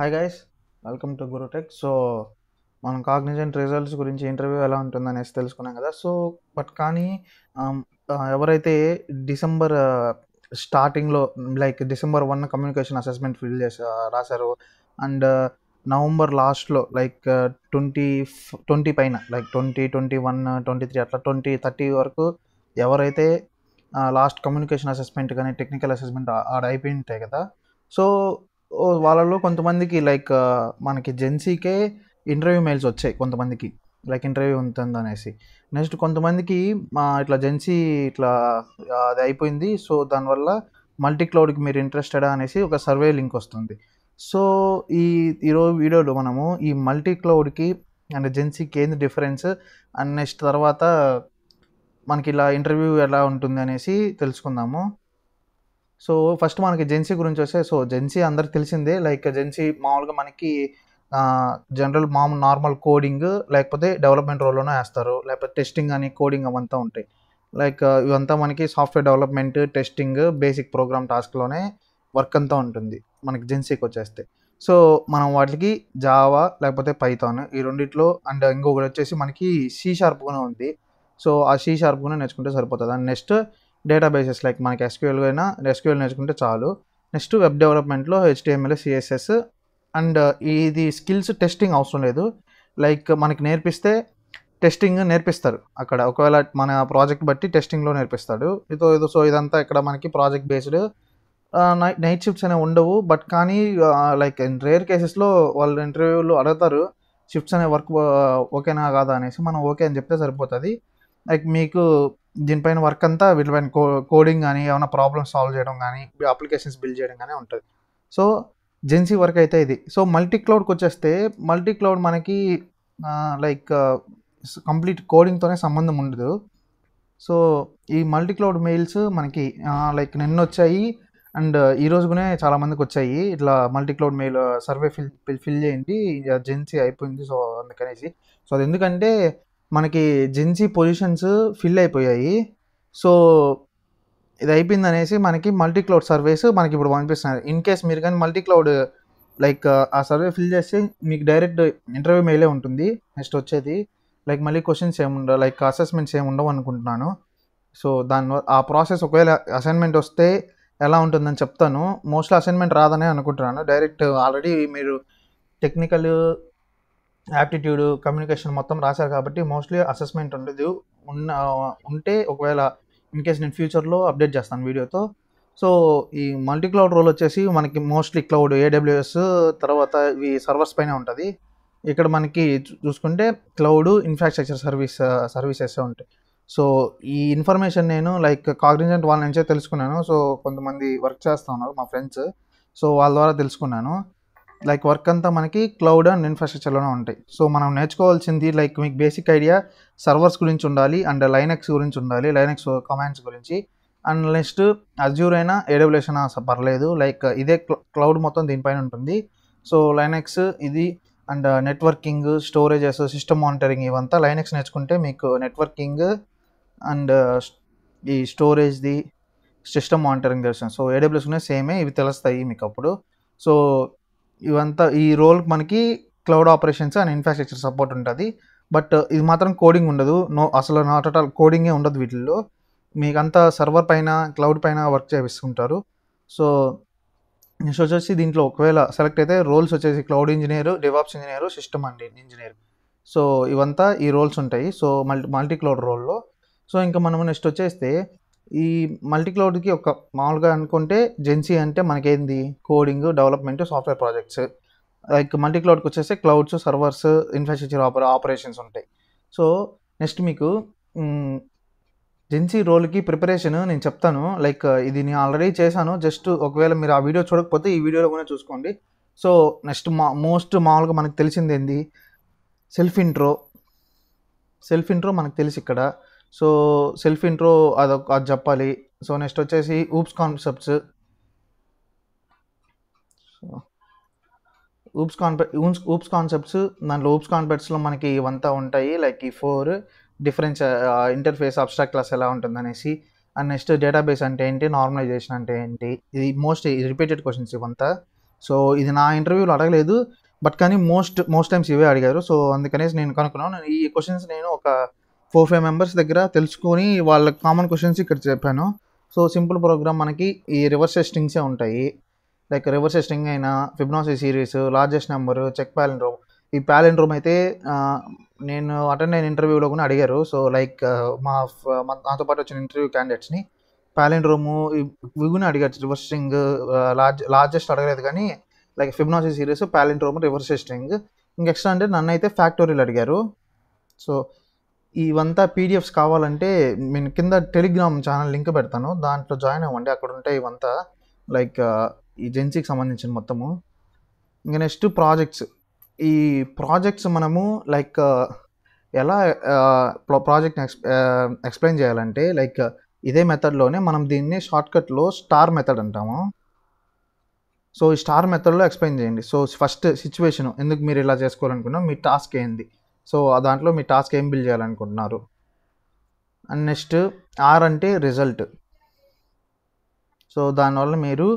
Hi guys, welcome to Gurutech. So మనం Cognizant results గురించి interview ఎలా ఉంటుందనేసి తెలుసుకున్నాం కదా. సో కానీ ఎవరైతే డిసెంబర్ స్టార్టింగ్లో లైక్ డిసెంబర్ 1 కమ్యూనికేషన్ అసెస్మెంట్ రాశారో అండ్ నవంబర్ లాస్ట్లో లైక్ 20 పైన లైక్ 2021 23 అట్లా 2030 వరకు ఎవరైతే లాస్ట్ కమ్యూనికేషన్ అసెస్మెంట్ కానీ టెక్నికల్ అసెస్మెంట్ ఆడ అయిపోయి ఉంటాయి కదా. సో వాళ్ళలో కొంతమందికి లైక్ మనకి జెన్సీకే ఇంటర్వ్యూ మెయిల్స్ వచ్చాయి కొంతమందికి, లైక్ ఇంటర్వ్యూ ఉంటుంది అనేసి. నెక్స్ట్ కొంతమందికి ఇట్లా జెన్సీ ఇట్లా అది అయిపోయింది, సో దానివల్ల మల్టీ క్లౌడ్కి మీరు ఇంట్రెస్టెడా అనేసి ఒక సర్వే లింక్ వస్తుంది. సో ఈరోజు వీడియోలో మనము ఈ మల్టీ క్లౌడ్కి అండ్ జెన్సీకి ఏంది డిఫరెన్స్ అండ్ నెక్స్ట్ తర్వాత మనకి ఇలా ఇంటర్వ్యూ ఎలా ఉంటుంది అనేసి తెలుసుకుందాము. సో ఫస్ట్ మనకి జెన్సీ గురించి వస్తే, సో జెన్సీ అందరికి తెలిసిందే. లైక్ జెన్సీ మామూలుగా మనకి జనరల్ నార్మల్ కోడింగ్ లేకపోతే డెవలప్మెంట్ రోల్లోనే వేస్తారు, లేకపోతే టెస్టింగ్ అని కోడింగ్ అవంతా ఉంటాయి. లైక్ ఇవంతా మనకి software development, testing, basic program టాస్క్లోనే వర్క్ అంతా ఉంటుంది మనకి జెన్సీకి వచ్చేస్తే. సో మనం వాటికి జావా లేకపోతే పైథాన్ ఈ రెండిట్లో అండ్ ఇంకొకటి వచ్చేసి మనకి C# కూడా ఉంది. సో ఆ C# కూడా నేర్చుకుంటే సరిపోతుంది. అండ్ నెక్స్ట్ డేటాబేసెస్ లైక్ మనకి ఎస్క్యూఎల్ నేర్చుకుంటే చాలు. నెక్స్ట్ వెబ్ డెవలప్మెంట్లో HTML, CSS అండ్ ఇది స్కిల్స్ టెస్టింగ్ అవసరం లేదు. లైక్ మనకి నేర్పిస్తే టెస్టింగ్ నేర్పిస్తారు అక్కడ, ఒకవేళ మన ప్రాజెక్ట్ బట్టి టెస్టింగ్లో నేర్పిస్తాడు. సో ఇదంతా ఇక్కడ మనకి ప్రాజెక్ట్ బేస్డ్. నైట్ షిఫ్ట్స్ అనేవి ఉండవు, బట్ కానీ లైక్ రేర్ కేసెస్లో వాళ్ళు ఇంటర్వ్యూలో అడుగుతారు షిఫ్ట్స్ అనే వర్క్ ఓకేనా కాదా అనేసి. మనం ఓకే అని చెప్తే సరిపోతుంది. లైక్ మీకు దీనిపైన వర్క్ అంతా వీటిపైన కోడింగ్ కానీ ఏమైనా ప్రాబ్లమ్స్ సాల్వ్ చేయడం కానీ అప్లికేషన్స్ బిల్డ్ చేయడం కానీ ఉంటుంది. సో జెన్సీ వర్క్ అయితే ఇది. సో మల్టీ క్లౌడ్కి వచ్చేస్తే మల్టీ క్లౌడ్ మనకి లైక్ కంప్లీట్ కోడింగ్తోనే సంబంధం ఉండదు. సో ఈ మల్టీ క్లౌడ్ మెయిల్స్ మనకి లైక్ నిన్న వచ్చాయి అండ్ ఈరోజు కూడా చాలామందికి వచ్చాయి. ఇట్లా multi cloud mail survey fill చేయండి, జెన్సీ అయిపోయింది సో అందుకనేసి. సో అది ఎందుకంటే మనకి జెన్సీ పొజిషన్స్ ఫిల్ అయిపోయాయి. సో ఇది అయిపోయింది అనేసి మనకి మల్టీ క్లౌడ్ సర్వేస్ మనకి ఇప్పుడు పంపిస్తున్నారు. ఇన్ కేస్ మీరు కానీ మల్టీ క్లౌడ్ లైక్ ఆ సర్వే ఫిల్ చేస్తే మీకు డైరెక్ట్ ఇంటర్వ్యూ మెయిలే ఉంటుంది నెక్స్ట్ వచ్చేది. లైక్ మళ్ళీ క్వశ్చన్స్ ఏముండవు, లైక్ అసెస్మెంట్స్ ఏముండవు అనుకుంటున్నాను. సో ఆ ప్రాసెస్ ఒకవేళ అసైన్మెంట్ వస్తే ఎలా ఉంటుందని చెప్తాను. మోస్ట్లీ అసైన్మెంట్ రాదనే అనుకుంటున్నాను. డైరెక్ట్ ఆల్రెడీ మీరు టెక్నికల్, యాప్టిట్యూడ్, కమ్యూనికేషన్ మొత్తం రాశారు కాబట్టి మోస్ట్లీ అసెస్మెంట్ ఉండదు. ఉంటే ఒకవేళ ఇన్ కేస్ నేను ఫ్యూచర్లో అప్డేట్ చేస్తాను వీడియోతో. సో ఈ మల్టీ క్లౌడ్ రోల్ వచ్చేసి మనకి మోస్ట్లీ క్లౌడ్, AWS తర్వాత ఇవి సర్వర్స్ పైన ఉంటుంది. ఇక్కడ మనకి చూసుకుంటే క్లౌడ్, ఇన్ఫ్రాస్ట్రక్చర్ సర్వీసెస్ ఉంటాయి. సో ఈ ఇన్ఫర్మేషన్ నేను లైక్ కాగ్నిజెంట్ వాళ్ళ నుంచే తెలుసుకున్నాను. సో కొంతమంది వర్క్ చేస్తూ ఉన్నారు మా ఫ్రెండ్స్, సో వాళ్ళ ద్వారా తెలుసుకున్నాను. లైక్ వర్క్ అంతా మనకి క్లౌడ్ అండ్ ఇన్ఫ్రాస్ట్రక్చర్లోనే ఉంటాయి. సో మనం నేర్చుకోవాల్సింది లైక్ మీకు బేసిక్ ఐడియా సర్వర్స్ గురించి ఉండాలి అండ్ లైనక్స్ గురించి ఉండాలి, లైనక్స్ కమాండ్స్ గురించి. అండ్ నెక్స్ట్ అజ్యూర్ అయినా AWS అయినా పర్లేదు, లైక్ ఇదే క్లౌడ్ మొత్తం దీనిపైన ఉంటుంది. సో లైనక్స్ ఇది and networking, storages, system monitoring ఇవంతా లైనక్స్ నేర్చుకుంటే మీకు నెట్వర్కింగ్ అండ్ ఈ స్టోరేజ్ది, సిస్టమ్ మానిటరింగ్ తెలుస్తుంది. సో AWS కూడా సేమే, ఇవి తెలుస్తాయి మీకు అప్పుడు. సో ఇవంతా ఈ రోల్కి మనకి cloud operations and infrastructure support ఉంటుంది. బట్ ఇది మాత్రం కోడింగ్ ఉండదు, అసలు నాట్ అట్ ఆల్ కోడింగే ఉండదు వీటిల్లో. మీకంతా సర్వర్ పైన, క్లౌడ్ పైన వర్క్ చేపిస్తుంటారు. సో నెక్స్ట్ వచ్చేసి దీంట్లో ఒకవేళ సెలెక్ట్ అయితే రోల్స్ వచ్చేసి cloud engineer, DevOps engineer, system and engineer. So ఇవంతా ఈ రోల్స్ ఉంటాయి సో మల్టీ క్లౌడ్ రోల్లో. సో ఇంకా మనము నెక్స్ట్ వచ్చేస్తే ఈ మల్టీ క్లౌడ్కి ఒక మామూలుగా అనుకుంటే జెన్సీ అంటే మనకేంది coding, development, software projects. Like multi క్లౌడ్కి వచ్చేస్తే క్లౌడ్స్, సర్వర్స్, ఇన్ఫ్రాస్ట్రక్చర్ ఆపరేషన్స్ ఉంటాయి. సో నెక్స్ట్ మీకు జెన్సీ రోల్కి ప్రిపరేషన్ నేను చెప్తాను. లైక్ ఇది నేను ఆల్రెడీ చేశాను, జస్ట్ ఒకవేళ మీరు ఆ వీడియో చూడకపోతే ఈ వీడియోలో కూడా చూసుకోండి. సో నెక్స్ట్ మామూలుగా మనకు తెలిసింది ఏంది, సెల్ఫ్ ఇంట్రో మనకు తెలుసు ఇక్కడ. సో సెల్ఫ్ ఇంట్రో అది చెప్పాలి. సో నెక్స్ట్ వచ్చేసి ఊప్స్ కాన్సెప్ట్స్. ఊప్స్ కాన్సెప్ట్స్ దాంట్లో ఊప్స్ కాన్సెప్ట్స్లో మనకి ఇవంతా ఉంటాయి, లైక్ ఈ 4 డిఫరెన్స్, ఇంటర్ఫేస్, అబ్స్ట్రాక్ట్ క్లాస్ ఎలా ఉంటుందనేసి. అండ్ నెక్స్ట్ డేటాబేస్ అంటే ఏంటి, నార్మలైజేషన్ అంటే ఏంటి, ఇది మోస్ట్ రిపీటెడ్ క్వశ్చన్స్ ఇవంతా. సో ఇది నా ఇంటర్వ్యూలో అడగలేదు, బట్ కానీ మోస్ట్ టైమ్స్ ఇవే అడిగారు. సో అందుకనేసి నేను కనుక్కున్నాను. ఈ క్వశ్చన్స్ నేను ఒక 4-5 మెంబర్స్ దగ్గర తెలుసుకొని వాళ్ళ కామన్ క్వశ్చన్స్ ఇక్కడ చెప్పాను. సో సింపుల్ ప్రోగ్రామ్ మనకి ఈ రివర్స్ టెస్టింగ్సే ఉంటాయి. లైక్ రివర్స్ టెస్టింగ్ అయినా, Fibonacci series, largest number, check palindrome. ఈ పాలిండ్రోమ్ అయితే నేను అటెండ్ అయిన ఇంటర్వ్యూలో కూడా అడిగారు. సో లైక్ నాతో పాటు వచ్చిన ఇంటర్వ్యూ క్యాండిడేట్స్ని పాలిండ్రోము ఇవి కూడా అడిగారు. రివర్స్ టెస్టింగ్ లార్జెస్ట్ అడగలేదు, కానీ like Fibonacci series, palindrome, reverse testing. ఇంకా ఎక్స్ట్రా అంటే నన్ను అయితే ఫ్యాక్టోరియల్ అడిగారు. సో ఇవంతా పీడిఎఫ్స్ కావాలంటే నేను కింద టెలిగ్రామ్ ఛానల్ లింక్ పెడతాను, దాంట్లో జాయిన్ అవ్వండి. అక్కడ ఉంటాయి ఇవంతా లైక్ ఈ జెన్సీకి సంబంధించిన మొత్తము. ఇంకా నెక్స్ట్ ప్రాజెక్ట్స్. ఈ ప్రాజెక్ట్స్ మనము లైక్ ఎలా ప్రాజెక్ట్ని ఎక్స్ప్లెయిన్ చేయాలంటే లైక్ ఇదే మెథడ్లోనే మనం దీన్ని షార్ట్కట్లో స్టార్ మెథడ్ అంటాము. సో ఈ స్టార్ మెథడ్లో ఎక్స్ప్లెయిన్ చేయండి. సో ఫస్ట్ సిచ్యువేషన్, ఎందుకు మీరు ఇలా చేసుకోవాలనుకున్నా, మీ టాస్క్ ఏంది, సో దాంట్లో మీ టాస్క్ ఏం బిల్డ్ చేయాలనుకుంటున్నారు. అండ్ నెక్స్ట్ ఆర్ అంటే రిజల్ట్. సో దానివల్ల మీరు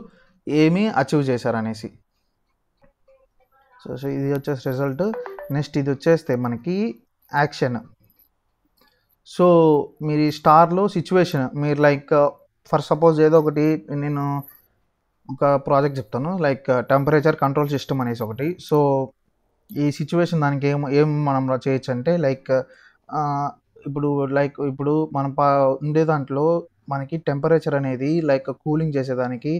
ఏమి అచీవ్ చేశారనేసి. సో ఇది వచ్చేసి రిజల్ట్. నెక్స్ట్ ఇది వచ్చేస్తే మనకి యాక్షన్. సో మీరు ఈ స్టార్లో సిచ్యువేషన్, మీరు లైక్ ఫర్ సపోజ్ ఏదో ఒకటి నేను ఒక ప్రాజెక్ట్ చెప్తాను, లైక్ టెంపరేచర్ కంట్రోల్ సిస్టమ్ అనేసి ఒకటి. సో ఈ సిచ్యువేషన్ దానికి ఏం మనం చేయొచ్చు అంటే లైక్ ఇప్పుడు మనం ఉండే దాంట్లో మనకి టెంపరేచర్ అనేది లైక్ కూలింగ్ చేసేదానికి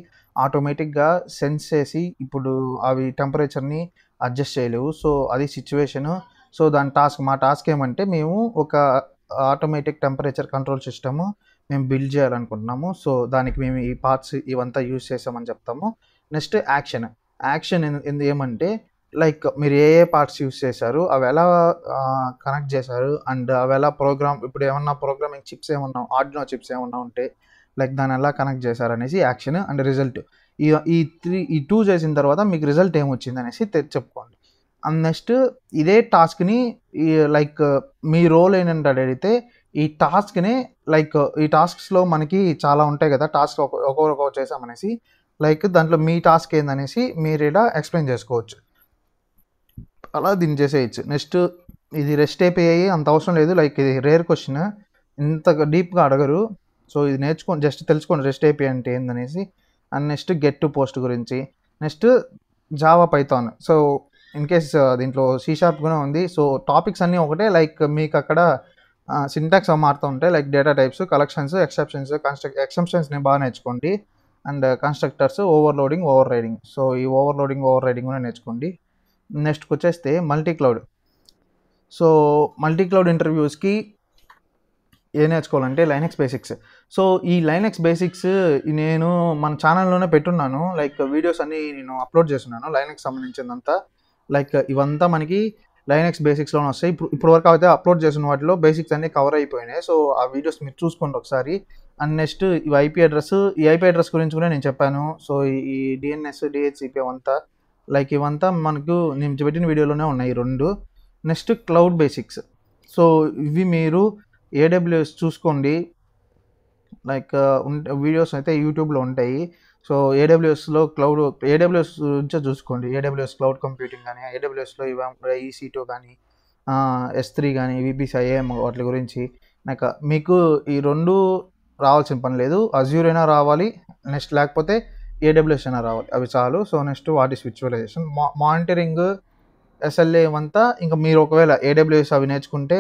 ఆటోమేటిక్గా సెన్స్ చేసి ఇప్పుడు అవి టెంపరేచర్ని అడ్జస్ట్ చేయలేవు. సో అది సిచ్యువేషను. సో దాని మా టాస్క్ ఏమంటే మేము ఒక ఆటోమేటిక్ టెంపరేచర్ కంట్రోల్ సిస్టము మేము బిల్డ్ చేయాలనుకుంటున్నాము. సో దానికి మేము ఈ పార్ట్స్ ఇవంతా యూజ్ చేసామని చెప్తాము. నెక్స్ట్ యాక్షన్ ఏమంటే లైక్ మీరు ఏ పార్ట్స్ యూజ్ చేశారు, అవి ఎలా కనెక్ట్ చేశారు, అండ్ అవి ఎలా ఇప్పుడు ఏమన్నా ప్రోగ్రామింగ్ చిప్స్ ఏమన్నా, ఆర్డినో చిప్స్ ఏమన్నా ఉంటే లైక్ దాన్ని ఎలా కనెక్ట్ చేశారు అనేసి యాక్షన్. And result. ఈ టూ చేసిన తర్వాత మీకు రిజల్ట్ ఏమొచ్చింది అనేసి చెప్పుకోండి. అండ్ నెక్స్ట్ ఇదే టాస్క్ని లైక్ మీ రోల్ ఏంటంటే అడిగితే ఈ టాస్క్ని లైక్ ఈ టాస్క్స్లో మనకి చాలా ఉంటాయి కదా, టాస్క్ ఒక్కొక్కరు చేసామనేసి లైక్ దాంట్లో మీ టాస్క్ ఏందనేసి మీరు ఇలా ఎక్స్ప్లెయిన్ చేసుకోవచ్చు. అలా దీన్ని చేసేయచ్చు. నెక్స్ట్ ఇది రెస్ట్ అయిపోయాయి అంత అవసరం లేదు, లైక్ ఇది రేర్ క్వశ్చన్, ఇంత డీప్గా అడగరు. సో ఇది నేర్చుకోండి, జస్ట్ తెలుసుకోండి రెస్ట్ అయిపోయి అంటే ఏందనేసి. And next get to post గురించి. Next Java Python. So in case దీంట్లో C# కూడా ఉంది. సో టాపిక్స్ అన్నీ ఒకటే, లైక్ మీకు అక్కడ సింటాక్స్ మారుతూ ఉంటాయి, like data types, collections, exceptions, ఎక్సెప్షన్స్ని బాగా నేర్చుకోండి. And constructors, overloading, overriding. So ఈ ఓవర్లోడింగ్, ఓవర్ రైడింగ్ కూడా నేర్చుకోండి. నెక్స్ట్కి వచ్చేస్తే multi cloud. So multi cloud ఇంటర్వ్యూస్కి ఏం నేర్చుకోవాలంటే లైనక్స్ బేసిక్స్. సో ఈ లైనక్స్ బేసిక్స్ నేను మన ఛానల్లోనే పెట్టున్నాను, లైక్ వీడియోస్ అన్నీ నేను అప్లోడ్ చేస్తున్నాను లైనక్స్ సంబంధించిందంతా. లైక్ ఇవంతా మనకి లైనక్స్ బేసిక్స్లోనే వస్తాయి. ఇప్పుడు వరకు అయితే అప్లోడ్ చేసిన వాటిలో బేసిక్స్ అన్నీ కవర్ అయిపోయినాయి. సో ఆ వీడియోస్ మీరు చూసుకోండి ఒకసారి. అండ్ నెక్స్ట్ ఈ ఐపీ అడ్రస్ గురించి కూడా నేను చెప్పాను. సో ఈ DNS, DHCP అవంతా లైక్ ఇవంతా మనకు నేను పెట్టిన వీడియోలోనే ఉన్నాయి ఈ రెండు. Next cloud basics. సో ఇవి మీరు AWS చూసుకోండి, లైక్ వీడియోస్ అయితే యూట్యూబ్లో ఉంటాయి. సో AWSలో AWS నుంచే చూసుకోండి. AWS క్లౌడ్ కంప్యూటింగ్ కానీ, AWSలో EC2 కానీ, S3 కానీ, VPC వాటి గురించి. మీకు ఈ రెండు రావాల్సిన పని లేదు, అజ్యూర్ అయినా రావాలి, నెక్స్ట్ లేకపోతే AWS అయినా రావాలి, అవి చాలు. So next what is virtualisation, monitoring, SLA ఇవంతా. ఇంకా మీరు ఒకవేళ AWS అవి నేర్చుకుంటే,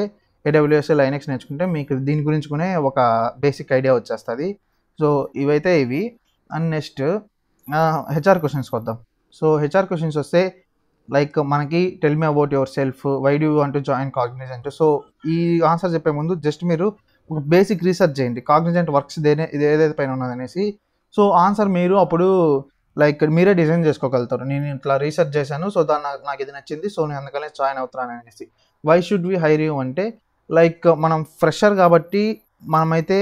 AWS లైనక్స్ నేర్చుకుంటే మీకు దీని గురించి కూడా ఒక బేసిక్ ఐడియా వచ్చేస్తుంది. సో ఇవైతే ఇవి. అండ్ నెక్స్ట్ HR క్వశ్చన్స్కి వద్దాం. సో HR క్వశ్చన్స్ వస్తే లైక్ మనకి tell me about yourself, why do you want to join Cognizant. So ఈ ఆన్సర్ చెప్పే ముందు జస్ట్ మీరు ఒక బేసిక్ రీసెర్చ్ చేయండి, కాగ్నిజెంట్ వర్క్స్ ఇది ఏదైతే పైన ఉన్నదనేసి. సో ఆన్సర్ మీరు అప్పుడు లైక్ మీరే డిజైన్ చేసుకోగలుగుతారు. నేను ఇట్లా రీసెర్చ్ చేశాను, సో నాకు ఇది నచ్చింది, సో నేను అందుకనే జాయిన్ అవుతున్నాను అనేసి. Why should we hire you అంటే లైక్ మనం ఫ్రెషర్ కాబట్టి మనమైతే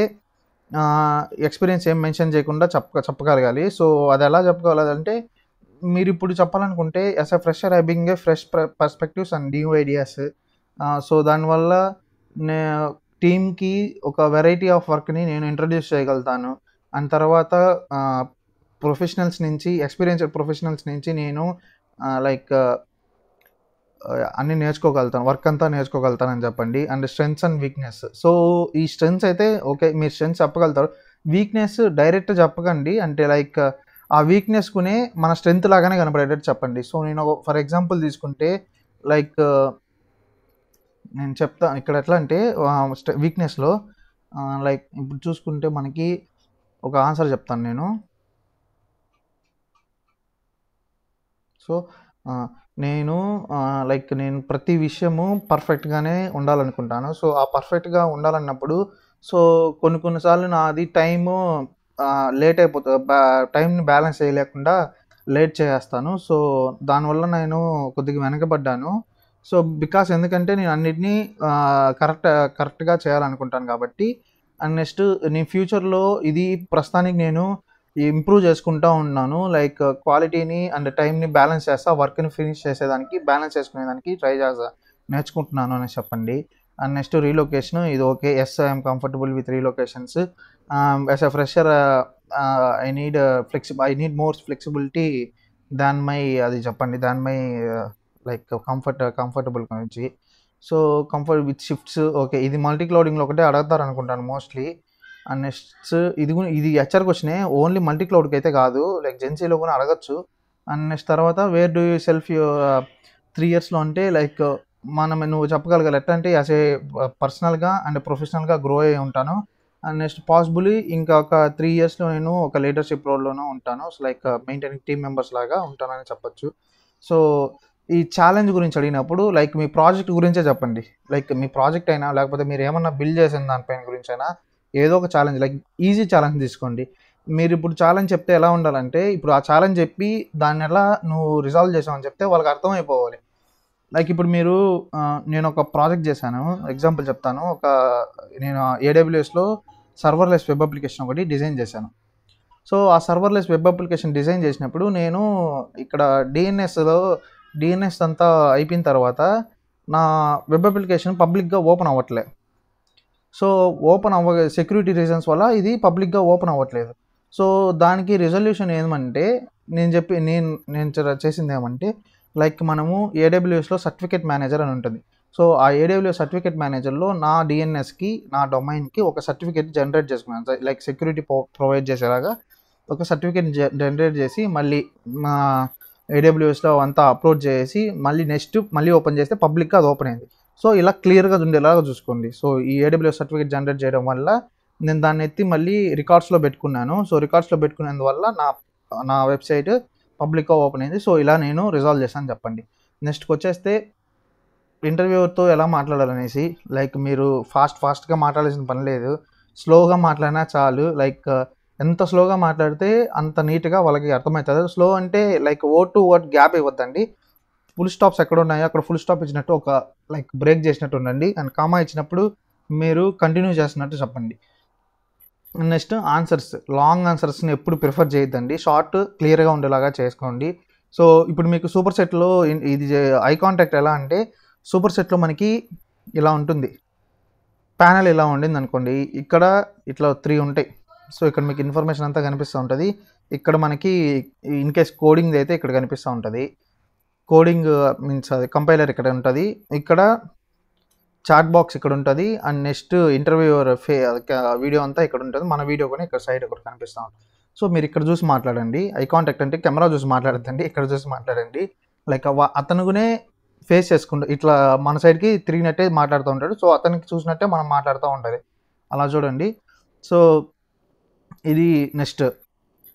ఎక్స్పీరియన్స్ ఏం మెన్షన్ చేయకుండా చెప్పగలగాలి. సో అది ఎలా చెప్పగలగాలంటే మీరు ఇప్పుడు చెప్పాలనుకుంటే as a fresher I being a fresh perspectives and new ideas. So దానివల్ల టీమ్కి ఒక వెరైటీ ఆఫ్ వర్క్ని నేను ఇంట్రడ్యూస్ చేయగలుగుతాను. అండ్ తర్వాత ఎక్స్పీరియన్స్డ్ ప్రొఫెషనల్స్ నుంచి నేను లైక్ అన్నీ నేర్చుకోగలుగుతాను, వర్క్ అంతా నేర్చుకోగలుగుతానని చెప్పండి. And strengths and weakness. So ఈ స్ట్రెంగ్స్ అయితే ఓకే, మీరు స్ట్రెంగ్స్ చెప్పగలుగుతారు. వీక్నెస్ డైరెక్ట్ చెప్పకండి, అంటే లైక్ ఆ వీక్నెస్కునే మన స్ట్రెంగ్త్ లాగానే కనపడేటట్టు చెప్పండి. సో నేను ఫర్ ఎగ్జాంపుల్ తీసుకుంటే లైక్ నేను చెప్తాను ఇక్కడ ఎట్లా అంటే వీక్నెస్లో లైక్ ఇప్పుడు చూసుకుంటే మనకి ఒక ఆన్సర్ చెప్తాను నేను. సో నేను నేను ప్రతి విషయము పర్ఫెక్ట్గానే ఉండాలనుకుంటాను. సో ఆ పర్ఫెక్ట్గా ఉండాలన్నప్పుడు సో కొన్నిసార్లు నాది టైము లేట్ అయిపోతుంది, టైంని బ్యాలెన్స్ చేయలేకుండా లేట్ చేసేస్తాను. సో దానివల్ల నేను కొద్దిగా వెనకబడ్డాను. సో బికాస్ ఎందుకంటే నేను అన్నిటినీ కరెక్ట్గా చేయాలనుకుంటాను కాబట్టి. అండ్ నెక్స్ట్ నేను ఫ్యూచర్లో ఇది ప్రస్తుతానికి నేను ఇంప్రూవ్ చేసుకుంటూ ఉన్నాను. లైక్ క్వాలిటీని అండ్ టైంని బ్యాలెన్స్ చేస్తా, వర్క్ని ఫినిష్ చేసేదానికి బ్యాలెన్స్ చేసుకునేదానికి ట్రై చేస్తా, నేర్చుకుంటున్నాను అని చెప్పండి. అండ్ నెక్స్ట్ రీలొకేషన్, ఇది okay. Yes, I'm comfortable with relocations. As a fresher I need more flexibility than my, అది చెప్పండి, దాన్ మై లైక్ కంఫర్టబుల్ గురించి. So comfort with shifts, okay. ఇది మల్టీ క్లౌడింగ్లో ఒకటే అడుగుతారు అనుకుంటాను మోస్ట్లీ. అండ్ నెక్స్ట్ ఇది హెచ్ఆర్ క్వశ్చనే, ఓన్లీ మల్టీ క్లౌడ్కి అయితే కాదు, లైక్ జెన్సీలో కూడా అడగచ్చు. అండ్ నెక్స్ట్ తర్వాత where do you self your 3 ఇయర్స్లో అంటే లైక్ నువ్వు చెప్పగలగాలి ఎట్లా అంటే యాజ్ ఏ పర్సనల్గా అండ్ ప్రొఫెషనల్గా గ్రో అయ్యి ఉంటాను. అండ్ నెక్స్ట్ పాసిబుల్లీ ఇంకా ఒక 3 ఇయర్స్లో నేను ఒక లీడర్షిప్ రోల్లోనూ ఉంటాను. So like maintaining team members లాగా ఉంటానని చెప్పొచ్చు. సో ఈ ఛాలెంజ్ గురించి అడిగినప్పుడు లైక్ మీ ప్రాజెక్ట్ గురించే చెప్పండి. లైక్ మీ ప్రాజెక్ట్ అయినా లేకపోతే మీరు ఏమన్నా బిల్డ్ చేసిన దానిపైన గురించి అయినా ఏదో ఒక ఛాలెంజ్, లైక్ ఈజీ ఛాలెంజ్ తీసుకోండి. మీరు ఇప్పుడు ఛాలెంజ్ చెప్తే ఎలా ఉండాలంటే, ఇప్పుడు ఆ ఛాలెంజ్ చెప్పి దాన్ని ఎలా నువ్వు రిజాల్వ్ చేసావని చెప్తే వాళ్ళకి అర్థమైపోవాలి. లైక్ ఇప్పుడు మీరు నేను ఒక ప్రాజెక్ట్ చేశాను, ఎగ్జాంపుల్ చెప్తాను. నేను ఏడబ్ల్యూఎస్లో సర్వర్లెస్ వెబ్ అప్లికేషన్ ఒకటి డిజైన్ చేశాను. సో ఆ సర్వర్లెస్ వెబ్ అప్లికేషన్ డిజైన్ చేసినప్పుడు నేను ఇక్కడ డిఎన్ఎస్ అంతా అయిపోయిన తర్వాత నా వెబ్ అప్లికేషన్ పబ్లిక్గా ఓపెన్ అవ్వట్లే. సో సెక్యూరిటీ రీజన్స్ వల్ల ఇది పబ్లిక్గా ఓపెన్ అవ్వట్లేదు. సో దానికి రిజల్యూషన్ ఏమంటే నేను చేసింది ఏమంటే లైక్ మనము ఏడబ్ల్యూఎస్లో సర్టిఫికేట్ మేనేజర్ అని ఉంటుంది. సో ఆ ఏడబ్ల్యూఎస్ సర్టిఫికేట్ మేనేజర్లో నా డిఎన్ఎస్కి, నా డొమైన్కి ఒక సర్టిఫికేట్ జనరేట్ చేసుకున్నాను. లైక్ సెక్యూరిటీ ప్రొవైడ్ చేసేలాగా ఒక సర్టిఫికేట్ జనరేట్ చేసి మళ్ళీ మా ఏడబ్ల్యూఎస్లో అంతా అప్లోడ్ చేసి మళ్ళీ ఓపెన్ చేస్తే పబ్లిక్గా అది ఓపెన్ అయింది. సో ఇలా క్లియర్గా ఉండేలాగా చూసుకోండి. సో ఈ ఏడబ్ల్యూఎస్ సర్టిఫికేట్ జనరేట్ చేయడం వల్ల నేను దాన్ని ఎత్తి మళ్ళీ రికార్డ్స్లో పెట్టుకున్నాను. సో రికార్డ్స్లో పెట్టుకునేందువల్ల నా వెబ్సైట్ పబ్లిక్గా ఓపెన్ అయింది. సో ఇలా నేను రిజాల్వ్ చేశాను చెప్పండి. నెక్స్ట్కి వచ్చేస్తే ఇంటర్వ్యూతో ఎలా మాట్లాడాలనేసి, లైక్ మీరు ఫాస్ట్గా మాట్లాడాల్సిన పని లేదు, స్లోగా మాట్లాడినా చాలు. లైక్ ఎంత స్లోగా మాట్లాడితే అంత నీట్గా వాళ్ళకి అర్థమవుతుంది. స్లో అంటే like word to word gap ఇవ్వద్దండి. ఫుల్ స్టాప్స్ ఎక్కడ ఉన్నాయో అక్కడ ఫుల్ స్టాప్ ఇచ్చినట్టు ఒక లైక్ బ్రేక్ చేసినట్టు ఉండండి. అండ్ కామా ఇచ్చినప్పుడు మీరు కంటిన్యూ చేస్తున్నట్టు చెప్పండి. నెక్స్ట్ ఆన్సర్స్, లాంగ్ ఆన్సర్స్ని ఎప్పుడు ప్రిఫర్ చేయొద్దండి, షార్ట్ క్లియర్గా ఉండేలాగా చేసుకోండి. సో ఇప్పుడు మీకు సూపర్ సెట్లో ఇది ఐ కాంటాక్ట్ ఎలా అంటే, సూపర్ సెట్లో మనకి ఇలా ఉంటుంది, ప్యానెల్ ఇలా ఉండింది అనుకోండి, ఇక్కడ ఇట్లా 3 ఉంటాయి. సో ఇక్కడ మీకు ఇన్ఫర్మేషన్ అంతా కనిపిస్తూ ఉంటుంది. ఇక్కడ మనకి ఇన్ కేస్ కోడింగ్ అయితే ఇక్కడ కనిపిస్తూ ఉంటుంది. కోడింగ్ మీన్స్ అది కంపైలర్ ఇక్కడ ఉంటుంది, ఇక్కడ చాట్ బాక్స్ ఇక్కడ ఉంటుంది. అండ్ నెక్స్ట్ ఇంటర్వ్యూవర్ వీడియో అంతా ఇక్కడ ఉంటుంది, మన వీడియో కూడా ఇక్కడ సైడ్ ఒకటి కనిపిస్తూ ఉంటుంది. సో మీరు ఇక్కడ చూసి మాట్లాడండి. ఐ కాంటాక్ట్ అంటే కెమెరా చూసి మాట్లాడద్దండి, ఇక్కడ చూసి మాట్లాడండి. లైక్ అతనుగునే ఫేస్ చేసుకుంటూ ఇట్లా మన సైడ్కి తిరిగినట్టే మాట్లాడుతూ ఉంటాడు. సో అతనికి చూసినట్టే మనం మాట్లాడుతూ ఉంటుంది, అలా చూడండి. సో ఇది నెక్స్ట్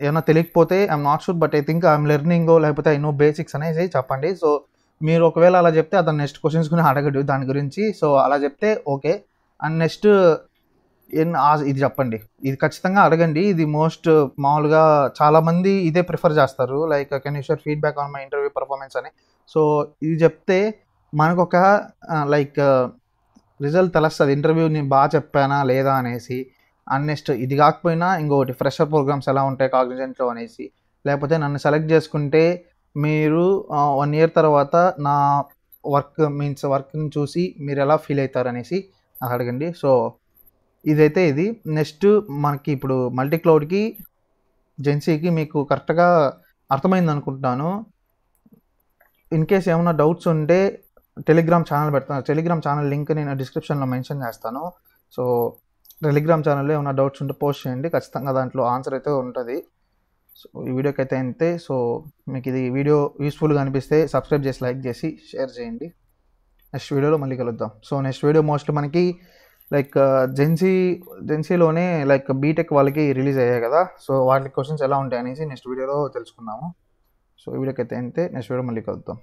ఏమన్నా తెలియకపోతే I'm not sure but I think I'm learning లేకపోతే ఐ నో బేసిక్స్ అనేసి చెప్పండి. సో మీరు ఒకవేళ అలా చెప్తే అతను నెక్స్ట్ క్వశ్చన్స్ కూడా అడగడు దాని గురించి. సో అలా చెప్తే ఓకే. అండ్ నెక్స్ట్ ఇది చెప్పండి, ఇది ఖచ్చితంగా అడగండి. ఇది మామూలుగా చాలామంది ఇదే ప్రిఫర్ చేస్తారు, like can you share feedback on my interview performance అని. సో ఇది చెప్తే మనకు ఒక లైక్ రిజల్ట్ తెలుస్తుంది, ఇంటర్వ్యూని బాగా చెప్పానా లేదా అనేసి. అండ్ నెక్స్ట్ ఇది కాకపోయినా ఇంకొకటి ఫ్రెషర్ ప్రోగ్రామ్స్ ఎలా ఉంటాయి కాగ్నిజెంట్లో అనేసి, లేకపోతే నన్ను సెలెక్ట్ చేసుకుంటే మీరు 1 ఇయర్ తర్వాత నా వర్క్ని చూసి మీరు ఎలా ఫీల్ అవుతారు అనేసి అడగండి. సో ఇదైతే ఇది. నెక్స్ట్ మనకి ఇప్పుడు మల్టీ క్లౌడ్కి జెన్సీకి మీకు కరెక్ట్గా అర్థమైంది అనుకుంటున్నాను. ఇన్ కేస్ ఏమైనా డౌట్స్ ఉంటే టెలిగ్రామ్ ఛానల్ పెడతాను. టెలిగ్రామ్ ఛానల్ లింక్ నేను డిస్క్రిప్షన్లో మెన్షన్ చేస్తాను. సో టెలిగ్రామ్ ఛానల్లో ఏమైనా డౌట్స్ ఉంటే పోస్ట్ చేయండి, ఖచ్చితంగా దాంట్లో ఆన్సర్ అయితే ఉంటుంది. సో ఈ వీడియోకి అయితే అంతే. సో మీకు ఇది వీడియో యూస్ఫుల్గా అనిపిస్తే సబ్స్క్రైబ్ చేసి లైక్ చేసి షేర్ చేయండి. నెక్స్ట్ వీడియోలో మళ్ళీ కలుద్దాం. సో నెక్స్ట్ వీడియో మోస్ట్లీ మనకి లైక్ జెన్సీలోనే లైక్ బీటెక్ వాళ్ళకి రిలీజ్ అయ్యాయి కదా, సో వాటి క్వశ్చన్స్ ఎలా ఉంటాయి అనేసి నెక్స్ట్ వీడియోలో తెలుసుకుందాము. సో ఈ వీడియోకి అయితే అంతే. నెక్స్ట్ వీడియో మళ్ళీ కలుద్దాం.